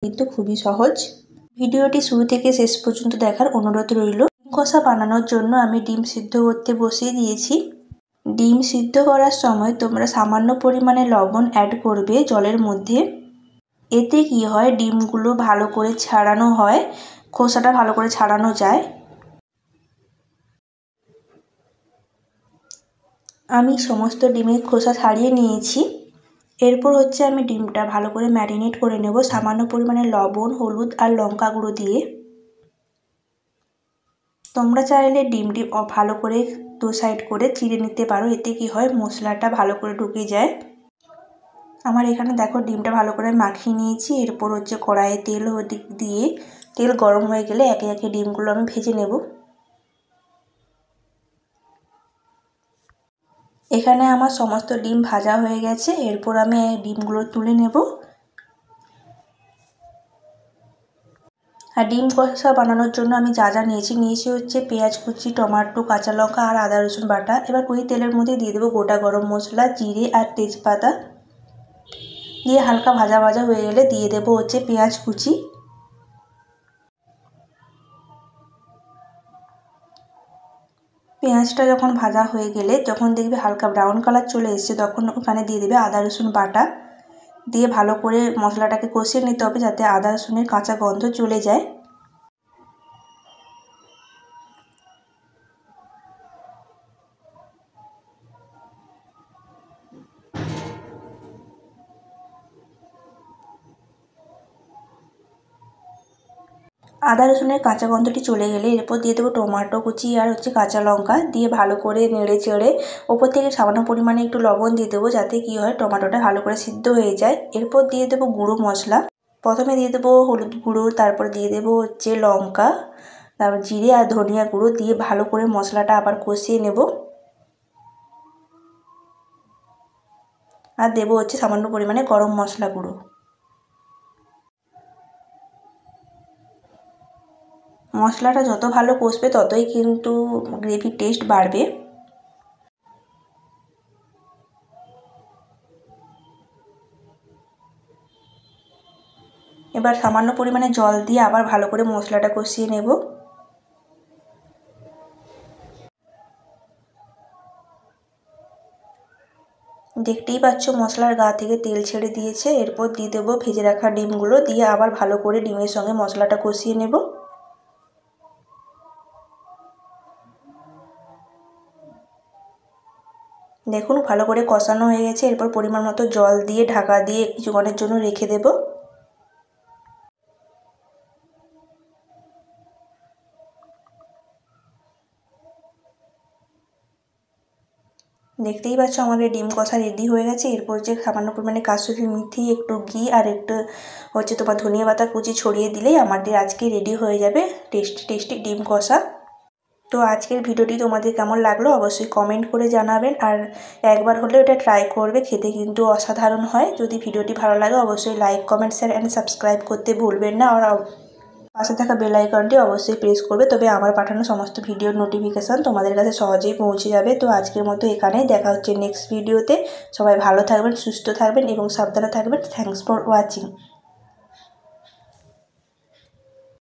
কিন্তু খুবই সহজ। ভিডিওটি শুরু থেকে শেষ পর্যন্ত দেখার অনুরোধ রইল। ডিম কষা বানানোর জন্য আমি ডিম সিদ্ধ করতে বসিয়ে দিয়েছি। ডিম সিদ্ধ করার সময় তোমরা সামান্য পরিমাণে লবণ অ্যাড করবে জলের মধ্যে। এতে কি হয়, ডিমগুলো ভালো করে ছাড়ানো হয়, খোসাটা ভালো করে ছাড়ানো যায়। আমি সমস্ত ডিমের খোসা ছাড়িয়ে নিয়েছি। এরপর আমি ডিমটা ভালো করে ম্যারিনেট করে নেব সামান্য পরিমাণে লবণ, হলুদ আর লঙ্কা গুঁড়ো দিয়ে। তোমরা চাইলে ডিমটি ভালো করে 2 সাইড করে চিড়ে নিতে পারো, এতে কি হয় মশলাটা ভালো করে ঢুকে যায়। আমার এখানে দেখো ডিমটা ভালো করে মাখিয়ে নিয়েছি। এরপর কড়াইয়ে তেল দিয়ে তেল গরম হয়ে গেলে একে একে ডিমগুলো আমি ভেজে নেব। এখানে আমার সমস্ত ডিম ভাজা হয়ে গেছে। এরপর আমি ডিমগুলো তুলে নেব। আর ডিম কষা বানানোর জন্য আমি যা যা নিয়েছি পেঁয়াজ কুচি, টমেটো, কাঁচা লঙ্কা আর আদা রসুন বাটা। এবার ওই তেলের মধ্যে দিয়ে দেবো গোটা গরম মশলা, জিরে আর তেজপাতা। দিয়ে হালকা ভাজা ভাজা হয়ে গেলে দিয়ে দেবো পেঁয়াজ কুচি। পেঁয়াজটা যখন ভাজা হয়ে গেলে, যখন দেখবে হালকা ব্রাউন কালার চলে এসেছে, তখন ওখানে দিয়ে দেবে আদা রসুন বাটা। দিয়ে ভালো করে মশলাটাকে কষিয়ে নিতে হবে যাতে আদা রসুনের কাঁচা গন্ধ চলে যায়। আদা রসুনের কাঁচা গন্ধটি চলে গেলে এরপর দিয়ে দেবো টমেটো কুচি আর কাঁচা লঙ্কা। দিয়ে ভালো করে নেড়ে চেড়ে ওপর থেকে সামান্য পরিমাণে একটু লবণ দিয়ে দেবো যাতে কি হয় টমেটোটা ভালো করে সিদ্ধ হয়ে যায়। এরপর দিয়ে দেবো গুঁড়ো মশলা। প্রথমে দিয়ে দেবো হলুদ গুঁড়ো, তারপর দিয়ে দেবো লঙ্কা, তারপর জিরে আর ধনিয়া গুঁড়ো। দিয়ে ভালো করে মশলাটা আবার কষিয়ে নেব। আর দেবো সামান্য পরিমাণে গরম মশলা গুঁড়ো। মশলাটা যত ভালো কষবে ততই কিন্তু গ্রেভির টেস্ট বাড়বে। এবার সামান্য পরিমাণে জল দিয়ে আবার ভালো করে মশলাটা কষিয়ে নেব। দেখতেই পাচ্ছ মশলার গা থেকে তেল ছেড়ে দিয়েছে। এরপর দিয়ে দেবো ভেজে রাখা ডিমগুলো। দিয়ে আবার ভালো করে ডিমের সঙ্গে মশলাটা কষিয়ে নেব। দেখুন ভালো করে কষানো হয়ে গেছে। এরপর পরিমাণ মতো জল দিয়ে ঢাকা দিয়ে কিছুক্ষণের জন্য রেখে দেব। দেখতেই পাচ্ছ আমাদের ডিম কষা রেডি হয়ে গেছে। এরপর সামান্য পরিমাণে কাসুরি মেথি, একটু ঘি আর একটু তোমার ধনিয়া পাতা কুচি ছড়িয়ে দিলেই আমাদের আজকে রেডি হয়ে যাবে টেস্টি টেস্টি ডিম কষা। তো আজকের ভিডিওটি তোমাদের কেমন লাগলো অবশ্যই কমেন্ট করে জানাবেন। আর একবার হলেও এটা ট্রাই করবে, খেতে কিন্তু অসাধারণ হয়। যদি ভিডিওটি ভালো লাগে অবশ্যই like, comment, share and subscribe করতে ভুলবেন না। আর পাশে থাকা বেল আইকনটি অবশ্যই প্রেস করবে, তবে আমার পাঠানো সমস্ত ভিডিওর নোটিফিকেশান তোমাদের কাছে সহজেই পৌঁছে যাবে। তো আজকের মতো এখানেই, দেখা হচ্ছে নেক্সট ভিডিওতে। সবাই ভালো থাকবেন, সুস্থ থাকবেন এবং সাবধানে থাকবেন। Thanks for watching.